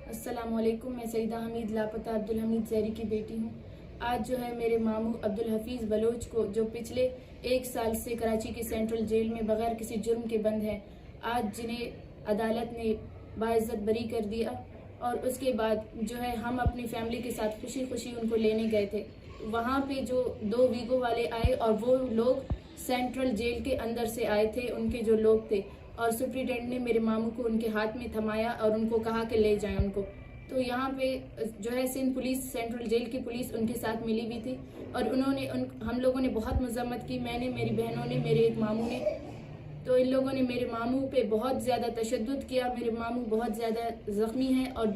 अस्सलामुअलैकुम। मैं सईदा हमीद लापता अब्दुल हमीद जहरी की बेटी हूँ। आज जो है मेरे मामू अब्दुल हफीज़ बलोच को, जो पिछले 1 साल से कराची की सेंट्रल जेल में बगैर किसी जुर्म के बंद हैं, आज जिन्हें अदालत ने बाइज्जत बरी कर दिया। और उसके बाद जो है हम अपनी फैमिली के साथ खुशी खुशी उनको लेने गए थे। वहाँ पे जो 2 वीगो वाले आए और वो लोग सेंट्रल जेल के अंदर से आए थे, उनके जो लोग थे, और सुप्रीटेंडेंट ने मेरे मामू को उनके हाथ में थमाया और उनको कहा कि ले जाएं उनको। तो यहाँ पे जो है सिंध पुलिस, सेंट्रल जेल की पुलिस उनके साथ मिली हुई थी और हम लोगों ने बहुत मजम्मत की। मैंने, मेरी बहनों ने, मेरे एक मामू ने। तो इन लोगों ने मेरे मामू पे बहुत ज़्यादा तशद्दुद किया। मेरे मामू बहुत ज़्यादा ज़ख्मी हैं और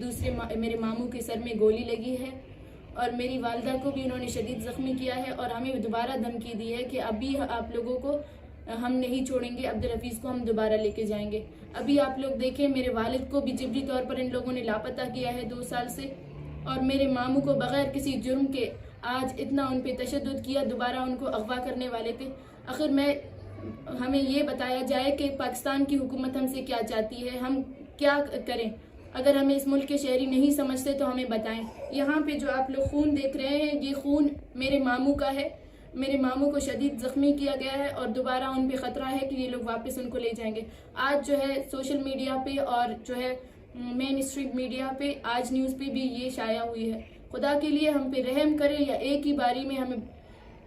मेरे मामू के सर में गोली लगी है और मेरी वालिदा को भी उन्होंने शदीद ज़ख्मी किया है और हमें दोबारा धमकी दी है कि अभी आप लोगों को हम नहीं छोड़ेंगे, अब्दुल हफीज़ को हम दोबारा लेके जाएंगे। अभी आप लोग देखें, मेरे वालिद को भी जिबरी तौर पर इन लोगों ने लापता किया है 2 साल से, और मेरे मामू को बगैर किसी जुर्म के आज इतना उन पे तशद्दुद किया। दोबारा उनको अगवा करने वाले थे। आखिर हमें ये बताया जाए कि पाकिस्तान की हुकूमत हमसे क्या चाहती है, हम क्या करें। अगर हमें इस मुल्क के शहरी नहीं समझते तो हमें बताएं। यहाँ पे जो आप लोग खून देख रहे हैं, ये खून मेरे मामू का है। मेरे मामू को शदीद ज़ख्मी किया गया है और दोबारा उन पे ख़तरा है कि ये लोग वापस उनको ले जाएंगे। आज जो है सोशल मीडिया पे और जो है मेन स्ट्रीम मीडिया पे, आज न्यूज़ पे भी ये शाया हुई है। खुदा के लिए हम पे रहम करें या एक ही बारी में हमें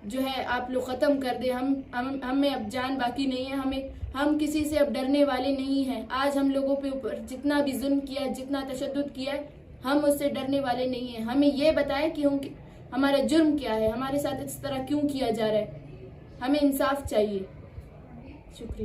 जो है आप लोग ख़त्म कर दे। हमें अब जान बाकी नहीं है। हम किसी से अब डरने वाले नहीं हैं। आज हम लोगों पे ऊपर जितना भी जुल्म किया, जितना तशद्दुद किया है, हम उससे डरने वाले नहीं हैं। हमें ये बताएं कि हमारा जुर्म क्या है, हमारे साथ इस तरह क्यों किया जा रहा है। हमें इंसाफ चाहिए। शुक्रिया।